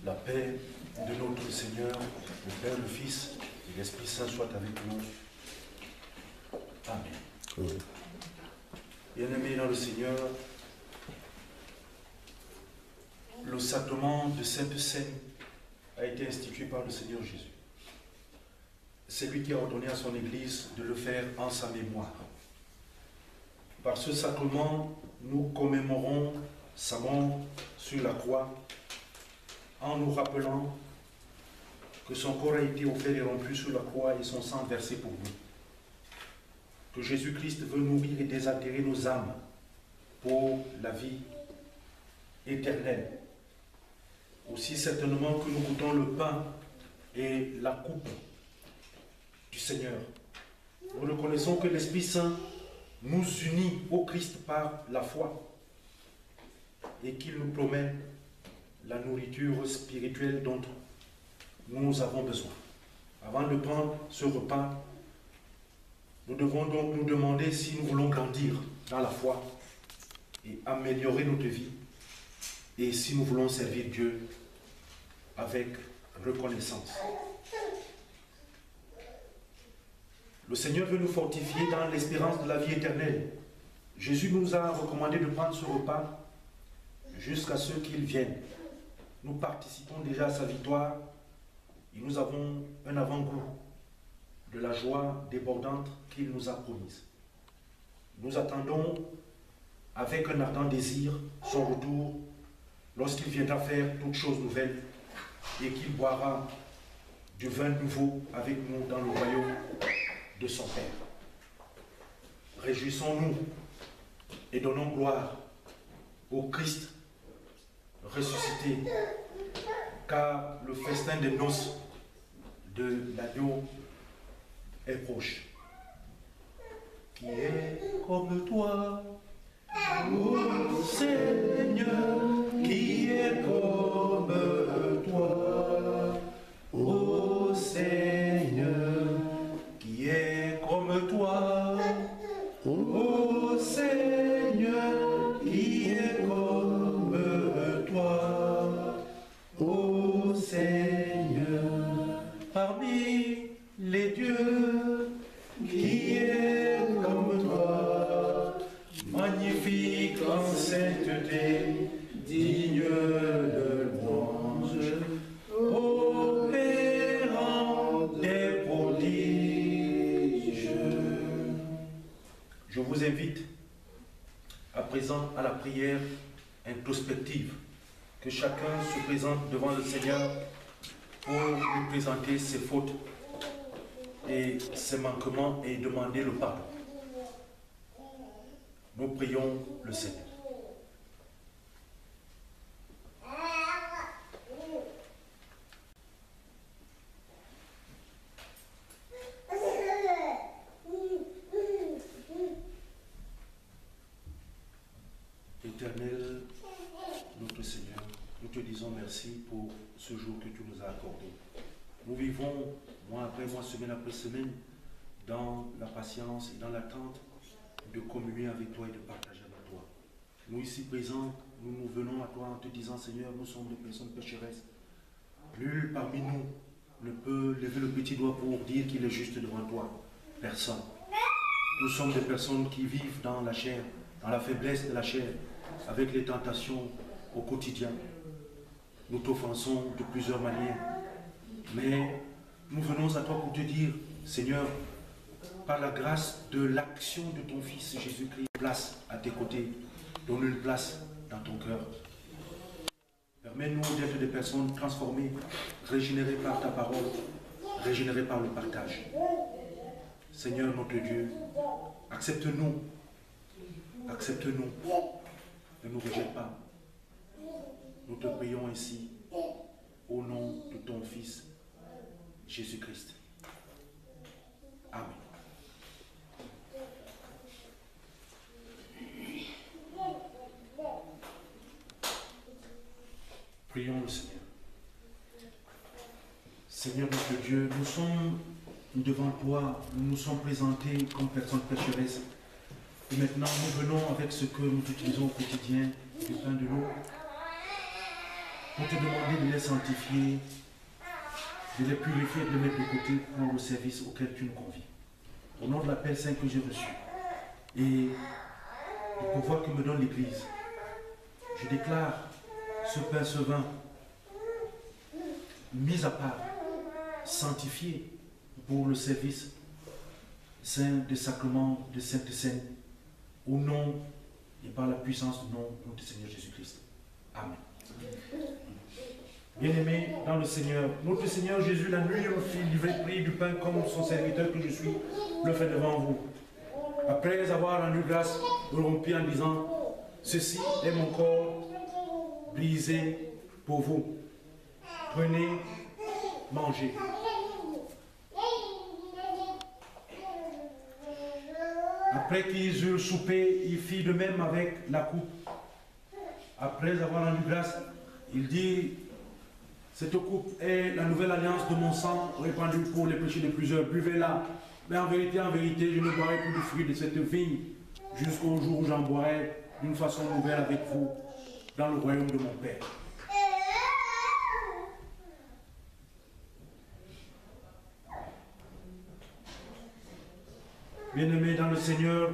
La paix de notre Seigneur, le Père, le Fils et l'Esprit Saint soit avec nous. Amen. Oui. Bien-aimés dans le Seigneur, le sacrement de Sainte Seine a été institué par le Seigneur Jésus. C'est lui qui a ordonné à son Église de le faire en sa mémoire. Par ce sacrement, nous commémorons sa mort sur la croix en nous rappelant que son corps a été offert et rompu sur la croix et son sang versé pour nous. Que Jésus-Christ veut nourrir et désaltérer nos âmes pour la vie éternelle. Aussi certainement que nous goûtons le pain et la coupe du Seigneur. Nous reconnaissons que l'Esprit Saint nous unit au Christ par la foi et qu'il nous promet la nourriture spirituelle dont nous avons besoin. Avant de prendre ce repas, nous devons donc nous demander si nous voulons grandir dans la foi et améliorer notre vie et si nous voulons servir Dieu avec reconnaissance. Le Seigneur veut nous fortifier dans l'espérance de la vie éternelle. Jésus nous a recommandé de prendre ce repas jusqu'à ce qu'il vienne. Nous participons déjà à sa victoire et nous avons un avant-goût de la joie débordante qu'il nous a promise. Nous attendons avec un ardent désir son retour lorsqu'il viendra faire toutes choses nouvelles et qu'il boira du vin nouveau avec nous dans le royaume de son Père. Réjouissons-nous et donnons gloire au Christ ressuscité, car le festin des noces de l'agneau est proche. Qui est comme toi, ô Seigneur, qui est comme toi, ô Seigneur, qui est comme toi, ô Seigneur, qui est comme toi, ô Seigneur, parmi les dieux, qui est comme toi, magnifique en sainteté, digne de louange, opérant des prodiges. Je vous invite à présent à la prière introspective, que chacun se présente devant le Seigneur pour lui présenter ses fautes et ses manquements et demander le pardon. Nous prions le Seigneur. Éternel, notre Seigneur, nous te disons merci pour ce jour que tu nous as accordé. Nous vivons, mois après mois, semaine après semaine, dans la patience et dans l'attente de communier avec toi et de partager avec toi. Nous ici présents, nous venons à toi en te disant, Seigneur, nous sommes des personnes pécheresses. Nul parmi nous ne peut lever le petit doigt pour dire qu'il est juste devant toi. Personne. Nous sommes des personnes qui vivent dans la chair, dans la faiblesse de la chair, avec les tentations au quotidien. Nous t'offensons de plusieurs manières. Mais nous venons à toi pour te dire, Seigneur, par la grâce de l'action de ton Fils Jésus-Christ, place à tes côtés, donne une place dans ton cœur. Permets-nous d'être des personnes transformées, régénérées par ta parole, régénérées par le partage. Seigneur notre Dieu, accepte-nous, accepte-nous, ne nous rejette pas. Nous te prions ainsi, au nom de ton Fils, Jésus-Christ. Amen. Prions le Seigneur. Seigneur notre Dieu, nous sommes devant toi, nous nous sommes présentés comme personnes pécheresses. Et maintenant, nous venons avec ce que nous utilisons au quotidien, du pain de l'eau, pour te demander de les sanctifier, de les purifier, de les mettre de côté pour le service auquel tu nous convies. Au nom de l'appel saint que j'ai reçu et du pouvoir que me donne l'Église, je déclare ce pain, ce vin, mis à part, sanctifié pour le service saint des sacrements de Sainte Seine, au nom et par la puissance du nom de notre Seigneur Jésus-Christ. Amen. Bien-aimés dans le Seigneur, notre Seigneur Jésus, la nuit, me fit livrer pris du pain comme son serviteur que je suis, le fait devant vous. Après avoir rendu grâce, le rompit en disant, ceci est mon corps brisé pour vous. Prenez, mangez. Après qu'ils eurent soupé, il fit de même avec la coupe. Après avoir rendu grâce, il dit, cette coupe est la nouvelle alliance de mon sang répandu pour les péchés de plusieurs. Buvez-la. Mais en vérité, je ne boirai plus du fruit de cette vigne jusqu'au jour où j'en boirai d'une façon nouvelle avec vous dans le royaume de mon Père. Bien-aimés dans le Seigneur,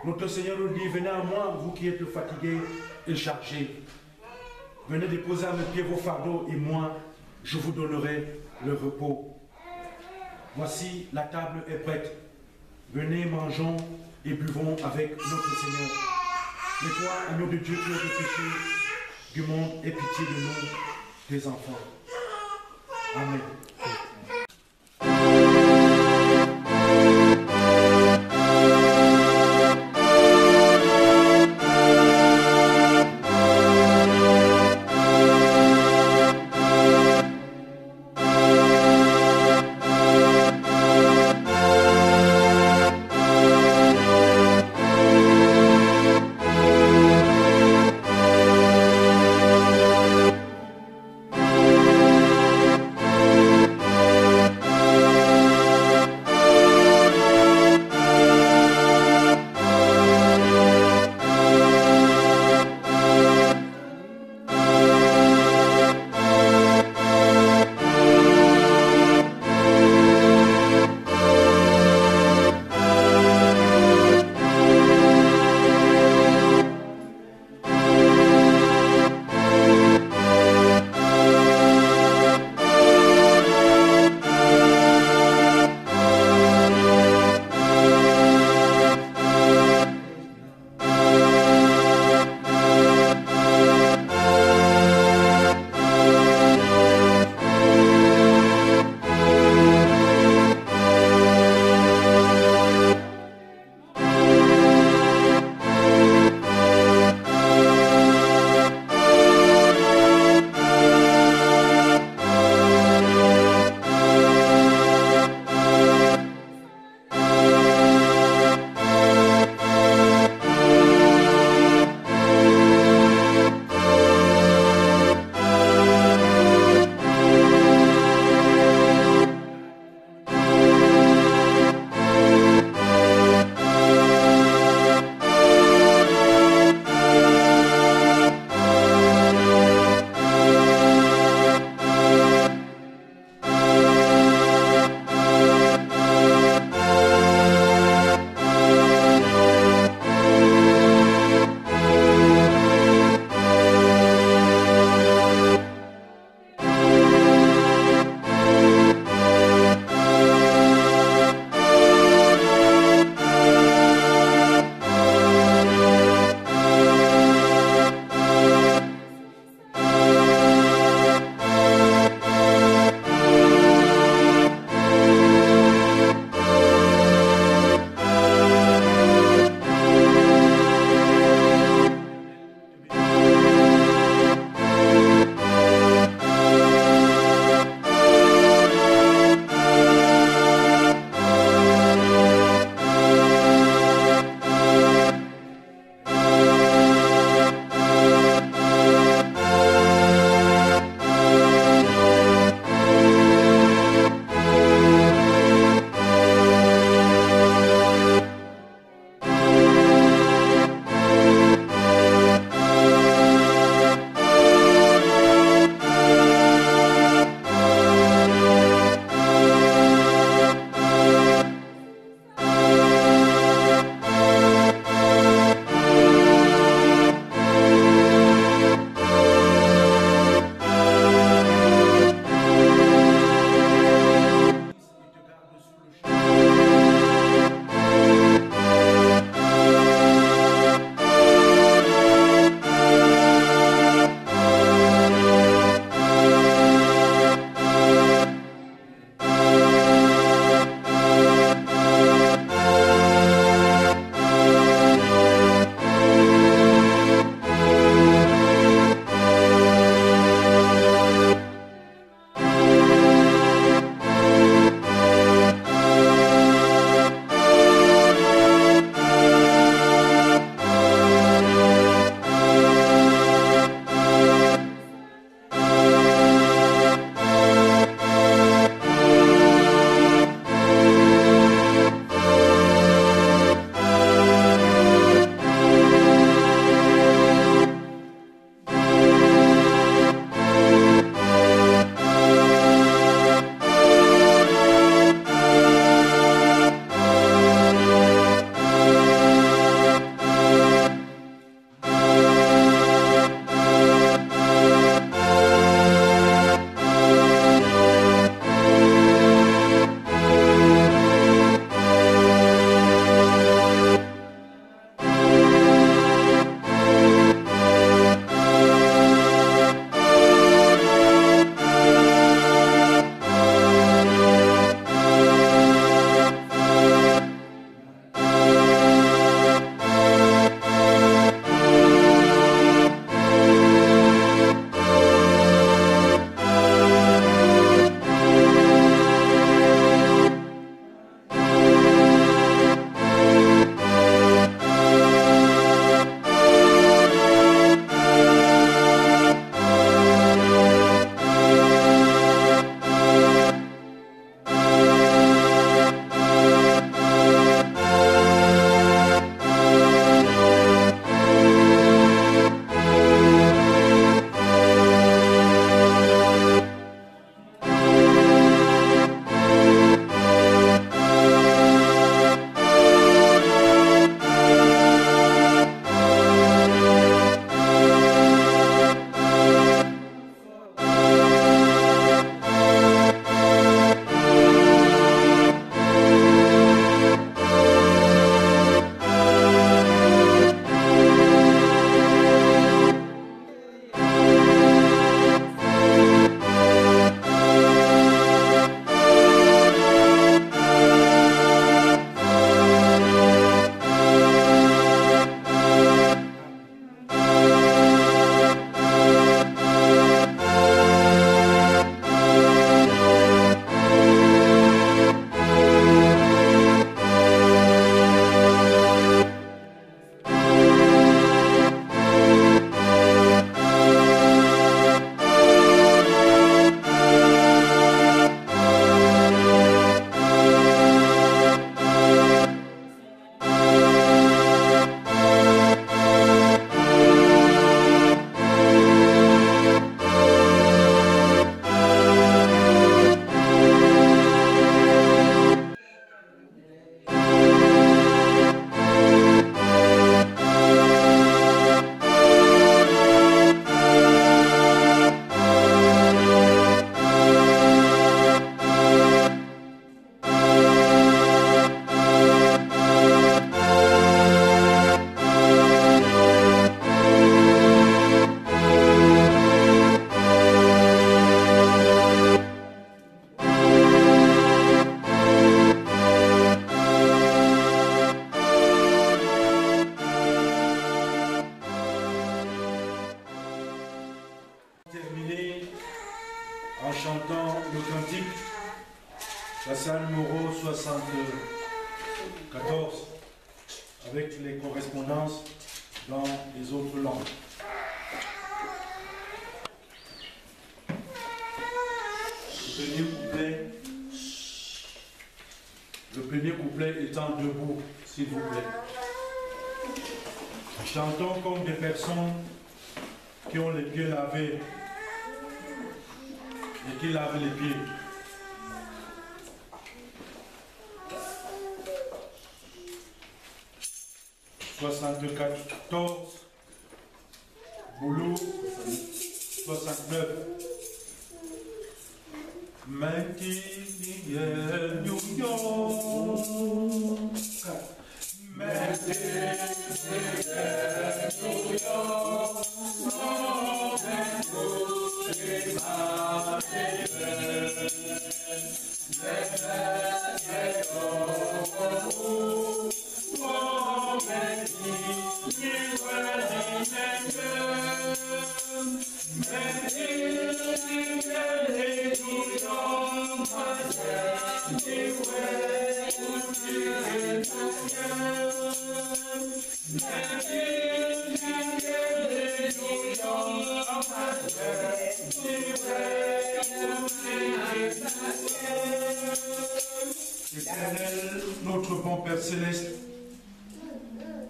notre Seigneur nous dit, venez à moi, vous qui êtes fatigués et chargés. Venez déposer à mes pieds vos fardeaux et moi, je vous donnerai le repos. Voici, la table est prête. Venez, mangeons et buvons avec notre Seigneur. Et toi, agneau de Dieu, qui ôtes le péché du monde, aie pitié de nous, tes enfants. Amen. numéro 74, avec les correspondances dans les autres langues. Le premier couplet étant debout, s'il vous plaît. Chantons comme des personnes qui ont les pieds lavés et qui lavent les pieds. « 74, Boulou, 69. Mentiniel New York. Mentiniel New York. Éternel, notre bon Père Céleste,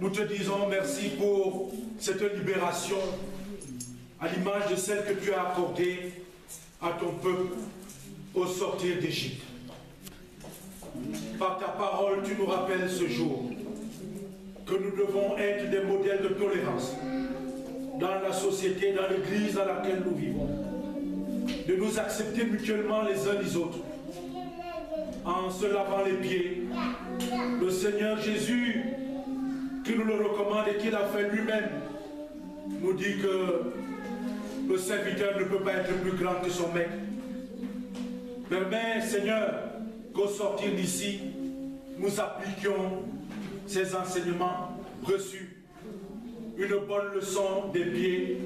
nous te disons merci pour cette libération à l'image de celle que tu as accordée à ton peuple au sortir d'Égypte. Par ta parole, tu nous rappelles ce jour que nous devons être des modèles de tolérance dans la société, dans l'église dans laquelle nous vivons, de nous accepter mutuellement les uns les autres, en se lavant les pieds. Le Seigneur Jésus, qui nous le recommande et qui l'a fait lui-même, nous dit que le serviteur ne peut pas être plus grand que son maître. Permets, Seigneur, qu'au sortir d'ici, nous appliquions ces enseignements reçus. Une bonne leçon des pieds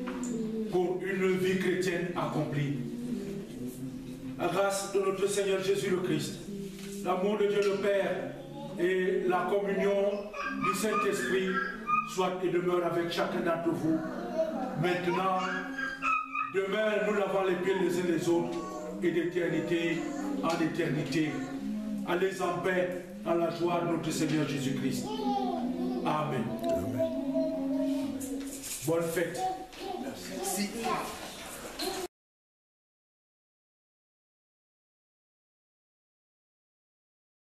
pour une vie chrétienne accomplie. La grâce de notre Seigneur Jésus le Christ, l'amour de Dieu le Père et la communion du Saint-Esprit soit et demeure avec chacun d'entre vous. Maintenant, demain, nous lavons les pieds les uns les autres et d'éternité en éternité. Allez en paix dans la joie de notre Seigneur Jésus-Christ. Amen. Amen. Bonne fête. Merci.